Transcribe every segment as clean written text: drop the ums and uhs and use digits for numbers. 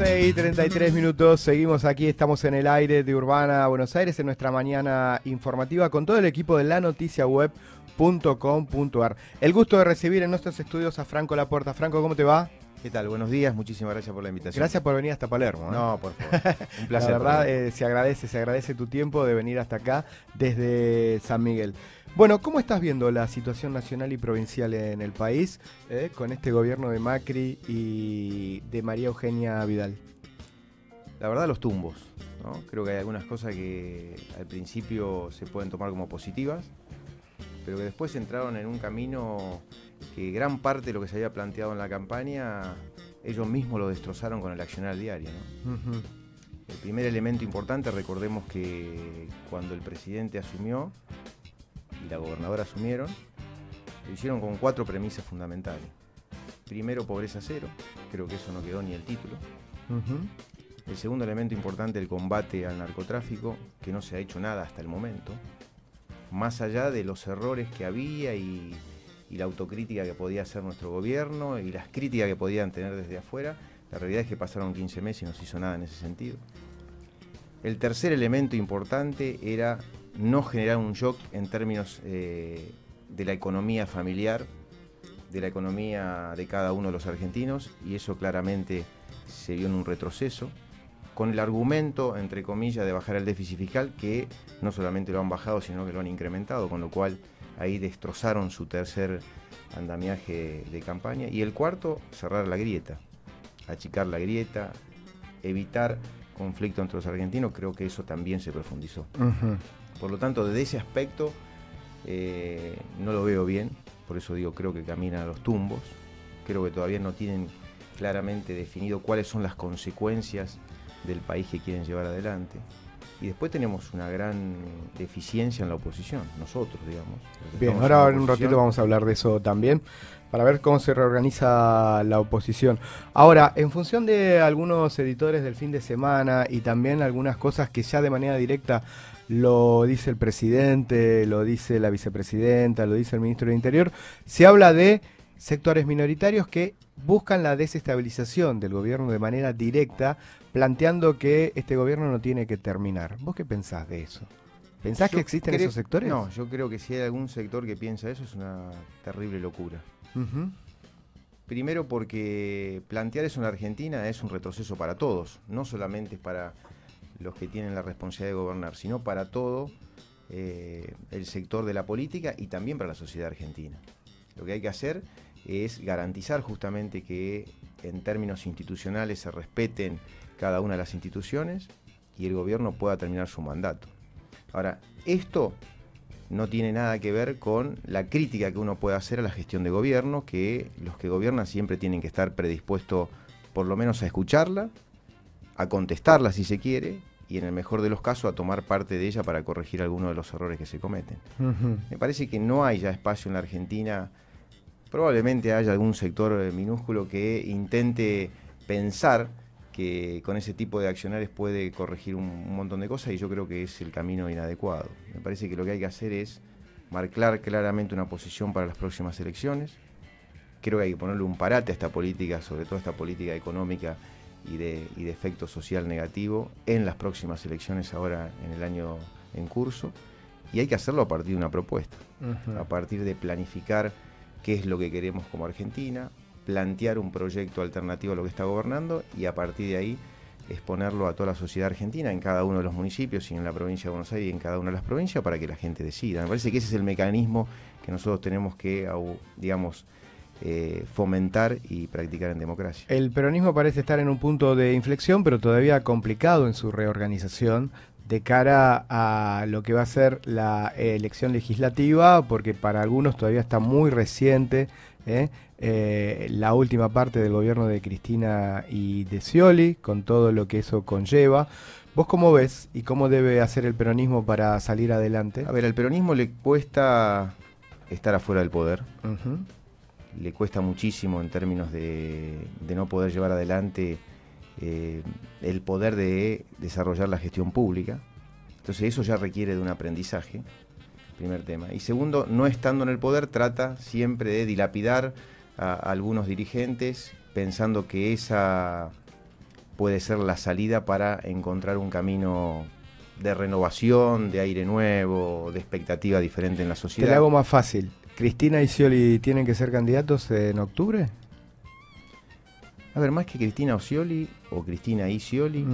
6:33, seguimos aquí, estamos en el aire de Urbana Buenos Aires en nuestra mañana informativa con todo el equipo de lanoticiaweb.com.ar. El gusto de recibir en nuestros estudios a Franco Laporta. Franco, ¿cómo te va? ¿Qué tal? Buenos días, muchísimas gracias por la invitación. Gracias por venir hasta Palermo. No, por favor, un placer. La verdad, se agradece tu tiempo de venir hasta acá desde San Miguel. Bueno, ¿cómo estás viendo la situación nacional y provincial en el país con este gobierno de Macri y de María Eugenia Vidal? La verdad, los tumbos, ¿no? Creo que hay algunas cosas que al principio se pueden tomar como positivas, pero que después entraron en un camino que gran parte de lo que se había planteado en la campaña, ellos mismos lo destrozaron con el accionar diario, ¿no? Uh-huh. El primer elemento importante, recordemos que cuando el presidente asumió y la gobernadora asumieron, lo hicieron con 4 premisas fundamentales. Primero, pobreza cero, creo que eso no quedó ni el título. Uh-huh. El segundo elemento importante, el combate al narcotráfico, que no se ha hecho nada hasta el momento, más allá de los errores que había y la autocrítica que podía hacer nuestro gobierno y las críticas que podían tener desde afuera. La realidad es que pasaron 15 meses y no se hizo nada en ese sentido. El tercer elemento importante era no generar un shock en términos de la economía familiar, de la economía de cada uno de los argentinos, y eso claramente se vio en un retroceso, con el argumento, entre comillas, de bajar el déficit fiscal, que no solamente lo han bajado, sino que lo han incrementado, con lo cual ahí destrozaron su tercer andamiaje de campaña. Y el cuarto, cerrar la grieta, achicar la grieta, evitar conflicto entre los argentinos. Creo que eso también se profundizó. Uh-huh. Por lo tanto, desde ese aspecto no lo veo bien, por eso digo, creo que caminan a los tumbos, creo que todavía no tienen claramente definido cuáles son las consecuencias del país que quieren llevar adelante. Y después tenemos una gran deficiencia en la oposición, nosotros, digamos. Bien, ahora en un ratito vamos a hablar de eso también, para ver cómo se reorganiza la oposición. Ahora, en función de algunos editores del fin de semana y también algunas cosas que ya de manera directa lo dice el presidente, lo dice la vicepresidenta, lo dice el ministro del Interior, se habla de sectores minoritarios que buscan la desestabilización del gobierno de manera directa, planteando que este gobierno no tiene que terminar. ¿Vos qué pensás de eso? ¿Pensás que existen esos sectores? No, yo creo que si hay algún sector que piensa eso es una terrible locura. Uh-huh. Primero porque plantear eso en la Argentina es un retroceso para todos, no solamente para los que tienen la responsabilidad de gobernar, sino para todo el sector de la política y también para la sociedad argentina. Lo que hay que hacer es garantizar justamente que en términos institucionales se respeten cada una de las instituciones y el gobierno pueda terminar su mandato. Ahora, esto no tiene nada que ver con la crítica que uno puede hacer a la gestión de gobierno, que los que gobiernan siempre tienen que estar predispuestos por lo menos a escucharla, a contestarla si se quiere, y en el mejor de los casos a tomar parte de ella para corregir algunos de los errores que se cometen. Uh-huh. Me parece que no hay ya espacio en la Argentina. Probablemente haya algún sector minúsculo que intente pensar que con ese tipo de accionarios puede corregir un montón de cosas, y yo creo que es el camino inadecuado. Me parece que lo que hay que hacer es marcar claramente una posición para las próximas elecciones. Creo que hay que ponerle un parate a esta política, sobre todo a esta política económica y de efecto social negativo en las próximas elecciones ahora en el año en curso, y hay que hacerlo a partir de una propuesta, Uh-huh. a partir de planificar qué es lo que queremos como Argentina, plantear un proyecto alternativo a lo que está gobernando y a partir de ahí exponerlo a toda la sociedad argentina en cada uno de los municipios y en la provincia de Buenos Aires y en cada una de las provincias para que la gente decida. Me parece que ese es el mecanismo que nosotros tenemos que, digamos, fomentar y practicar en democracia. El peronismo parece estar en un punto de inflexión, pero todavía complicado en su reorganización de cara a lo que va a ser la elección legislativa, porque para algunos todavía está muy reciente la última parte del gobierno de Cristina y de Scioli, con todo lo que eso conlleva. ¿Vos cómo ves y cómo debe hacer el peronismo para salir adelante? A ver, al peronismo le cuesta estar afuera del poder. Uh-huh. Le cuesta muchísimo en términos de no poder llevar adelante el poder de desarrollar la gestión pública. Entonces eso ya requiere de un aprendizaje, primer tema. Y segundo, no estando en el poder, trata siempre de dilapidar a algunos dirigentes pensando que esa puede ser la salida para encontrar un camino de renovación, de aire nuevo, de expectativa diferente en la sociedad. Te la hago más fácil. ¿Cristina y Scioli tienen que ser candidatos en octubre? A ver, más que Cristina o Scioli, o Cristina y Scioli,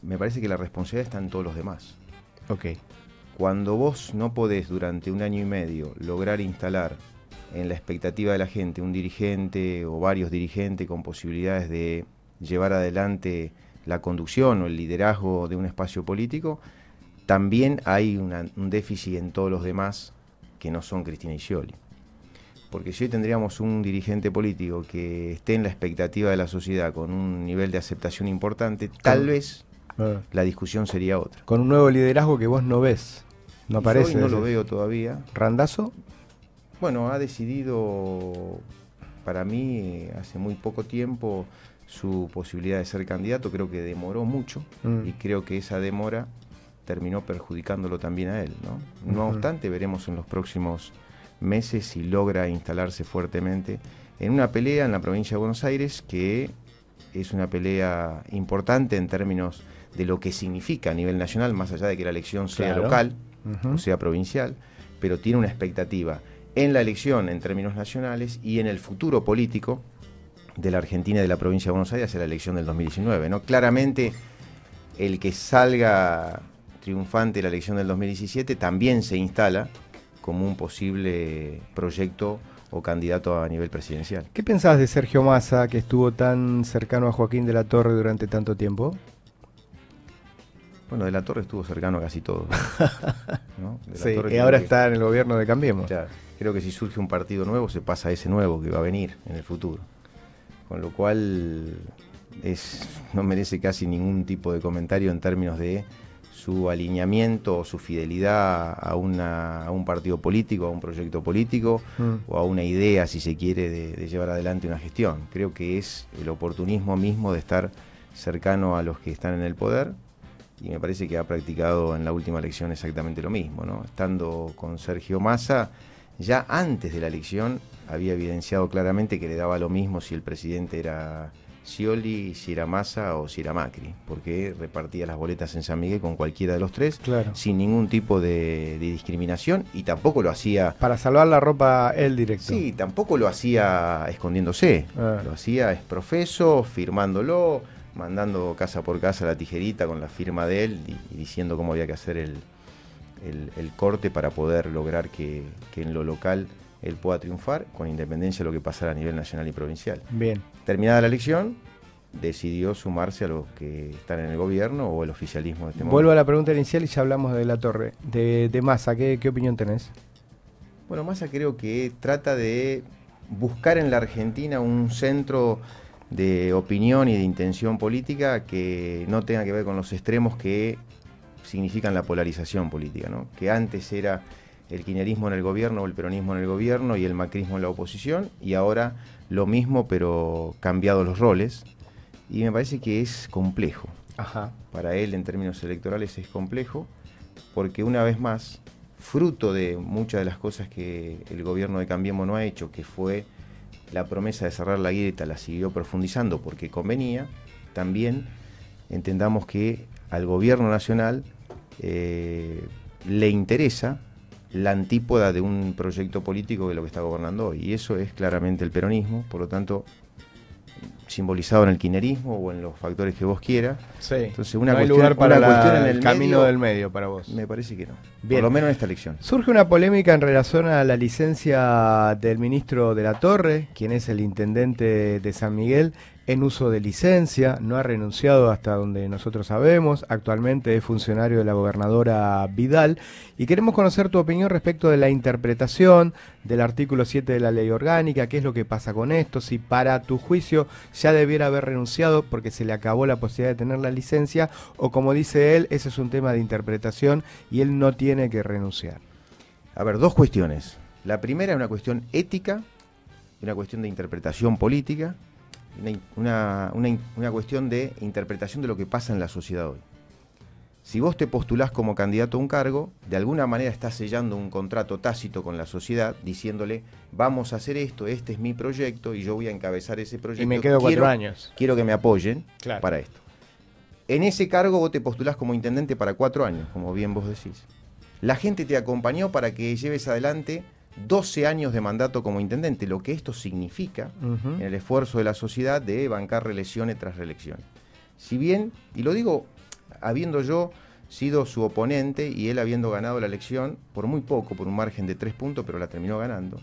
me parece que la responsabilidad está en todos los demás. Ok. Cuando vos no podés durante 1 año y medio lograr instalar en la expectativa de la gente un dirigente o varios dirigentes con posibilidades de llevar adelante la conducción o el liderazgo de un espacio político, también hay un déficit en todos los demás que no son Cristina y Scioli. Porque si hoy tendríamos un dirigente político que esté en la expectativa de la sociedad con un nivel de aceptación importante, tal vez la discusión sería otra. Con un nuevo liderazgo que vos no ves, no parece. Yo hoy no lo veo todavía. ¿Randazzo? Bueno, ha decidido, para mí, hace muy poco tiempo, su posibilidad de ser candidato. Creo que demoró mucho y creo que esa demora terminó perjudicándolo también a él, ¿no? No obstante, veremos en los próximos meses si logra instalarse fuertemente en una pelea en la provincia de Buenos Aires, que es una pelea importante en términos de lo que significa a nivel nacional, más allá de que la elección sea local o sea provincial, pero tiene una expectativa en la elección en términos nacionales y en el futuro político de la Argentina y de la provincia de Buenos Aires hacia la elección del 2019, ¿no? Claramente el que salga triunfante de la elección del 2017 también se instala como un posible proyecto o candidato a nivel presidencial. ¿Qué pensás de Sergio Massa, que estuvo tan cercano a Joaquín de la Torre durante tanto tiempo? Bueno, de la Torre estuvo cercano a casi todo, ¿no? Sí, y ahora está en el gobierno de Cambiemos. Claro, creo que si surge un partido nuevo se pasa a ese nuevo que va a venir en el futuro. Con lo cual no merece casi ningún tipo de comentario en términos de su alineamiento o su fidelidad a un partido político, a un proyecto político o a una idea, si se quiere, de llevar adelante una gestión. Creo que es el oportunismo mismo de estar cercano a los que están en el poder, y me parece que ha practicado en la última elección exactamente lo mismo, ¿no? Estando con Sergio Massa, ya antes de la elección había evidenciado claramente que le daba lo mismo si el presidente era Scioli, si era Massa o si era Macri, porque repartía las boletas en San Miguel con cualquiera de los tres, sin ningún tipo de discriminación, y tampoco lo hacía... Para salvar la ropa él directo. Sí, tampoco lo hacía escondiéndose, lo hacía exprofeso, firmándolo, mandando casa por casa la tijerita con la firma de él y diciendo cómo había que hacer el corte para poder lograr que en lo local él pueda triunfar, con independencia de lo que pasara a nivel nacional y provincial. Bien. Terminada la elección, decidió sumarse a los que están en el gobierno o el oficialismo de este momento. Vuelvo a la pregunta inicial y ya hablamos de la Torre. De Massa, ¿qué opinión tenés? Bueno, Massa creo que trata de buscar en la Argentina un centro de opinión y de intención política que no tenga que ver con los extremos que significan la polarización política, ¿no? Que antes era el kirchnerismo en el gobierno o el peronismo en el gobierno y el macrismo en la oposición, y ahora lo mismo pero cambiados los roles, y me parece que es complejo. Para él en términos electorales es complejo, porque una vez más, fruto de muchas de las cosas que el gobierno de Cambiemos no ha hecho, que fue la promesa de cerrar la grieta, la siguió profundizando porque convenía. También entendamos que al gobierno nacional le interesa la antípoda de un proyecto político de lo que está gobernando hoy, y eso es claramente el peronismo, por lo tanto simbolizado en el kirchnerismo o en los factores que vos quieras. Sí. Entonces una no hay cuestión, lugar para cuestión en el camino del medio para vos. Me parece que no. Bien. Por lo menos en esta elección. Surge una polémica en relación a la licencia del ministro de la Torre, quien es el intendente de San Miguel, en uso de licencia. No ha renunciado hasta donde nosotros sabemos. Actualmente es funcionario de la gobernadora Vidal. Y queremos conocer tu opinión respecto de la interpretación del artículo 7 de la ley orgánica. ¿Qué es lo que pasa con esto? Si para tu juicio ya debiera haber renunciado porque se le acabó la posibilidad de tener la licencia, o como dice él, ese es un tema de interpretación y él no tiene que renunciar. A ver, dos cuestiones. La primera es una cuestión ética, una cuestión de interpretación política, una cuestión de interpretación de lo que pasa en la sociedad hoy. Si vos te postulás como candidato a un cargo, de alguna manera estás sellando un contrato tácito con la sociedad, diciéndole, vamos a hacer esto, este es mi proyecto y yo voy a encabezar ese proyecto. Y me quedo 4 años. Quiero que me apoyen Claro. para esto. En ese cargo vos te postulás como intendente para 4 años, como bien vos decís. La gente te acompañó para que lleves adelante 12 años de mandato como intendente, lo que esto significa en el esfuerzo de la sociedad de bancar reelecciones tras reelecciones. Si bien, y lo digo habiendo yo sido su oponente y él habiendo ganado la elección por muy poco, por un margen de 3 puntos, pero la terminó ganando,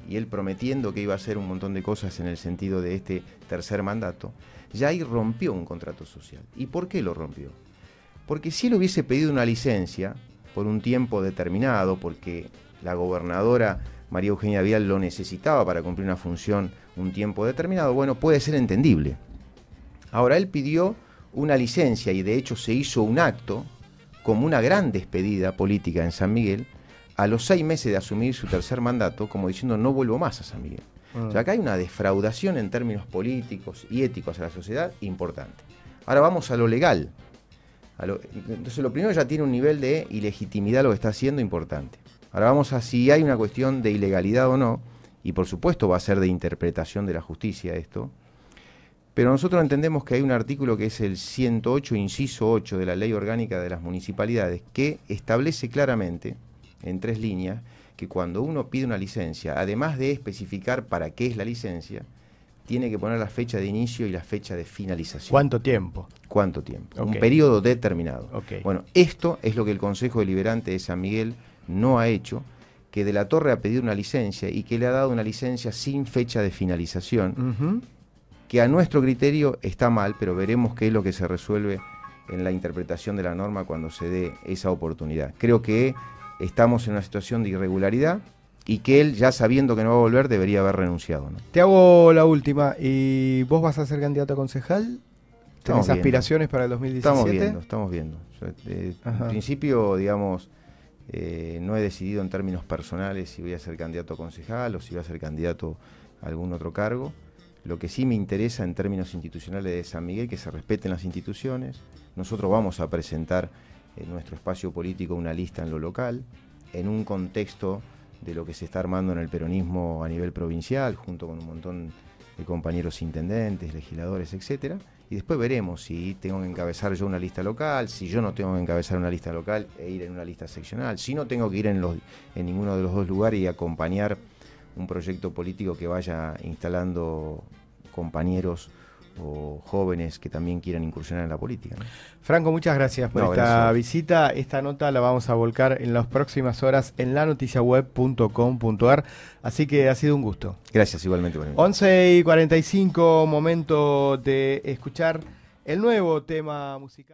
y él prometiendo que iba a hacer un montón de cosas en el sentido de este tercer mandato, ya ahí rompió un contrato social. ¿Y por qué lo rompió? Porque si él hubiese pedido una licencia por un tiempo determinado, porque la gobernadora María Eugenia Vidal lo necesitaba para cumplir una función un tiempo determinado, bueno, puede ser entendible. Ahora, él pidió una licencia y de hecho se hizo un acto como una gran despedida política en San Miguel a los 6 meses de asumir su tercer mandato, como diciendo no vuelvo más a San Miguel. O sea, acá hay una defraudación en términos políticos y éticos a la sociedad importante. Ahora vamos a lo legal. Entonces lo primero, ya tiene un nivel de ilegitimidad lo que está haciendo importante. Ahora vamos a si hay una cuestión de ilegalidad o no, y por supuesto va a ser de interpretación de la justicia esto. Pero nosotros entendemos que hay un artículo que es el 108, inciso 8 de la Ley Orgánica de las Municipalidades, que establece claramente, en 3 líneas, que cuando uno pide una licencia, además de especificar para qué es la licencia, tiene que poner la fecha de inicio y la fecha de finalización. ¿Cuánto tiempo? ¿Cuánto tiempo? Okay. Un periodo determinado. Okay. Bueno, esto es lo que el Consejo Deliberante de San Miguel no ha hecho, que De la Torre ha pedido una licencia y que le ha dado una licencia sin fecha de finalización, que a nuestro criterio está mal, pero veremos qué es lo que se resuelve en la interpretación de la norma cuando se dé esa oportunidad. Creo que estamos en una situación de irregularidad y que él, ya sabiendo que no va a volver, debería haber renunciado, ¿no? Te hago la última. ¿Y vos vas a ser candidato a concejal? ¿Tenés aspiraciones para el 2017? Estamos viendo. En principio, digamos, no he decidido en términos personales si voy a ser candidato a concejal o si voy a ser candidato a algún otro cargo. Lo que sí me interesa en términos institucionales de San Miguel, que se respeten las instituciones. Nosotros vamos a presentar en nuestro espacio político una lista en lo local, en un contexto de lo que se está armando en el peronismo a nivel provincial, junto con un montón de compañeros intendentes, legisladores, etcétera. Y después veremos si tengo que encabezar yo una lista local, si yo no tengo que encabezar una lista local e ir en una lista seccional, si no tengo que ir en ninguno de los 2 lugares y acompañar un proyecto político que vaya instalando compañeros o jóvenes que también quieran incursionar en la política, ¿no? Franco, muchas gracias por esta visita. Esta nota la vamos a volcar en las próximas horas en lanoticiaweb.com.ar, así que ha sido un gusto. Gracias, igualmente. 11:45, momento de escuchar el nuevo tema musical.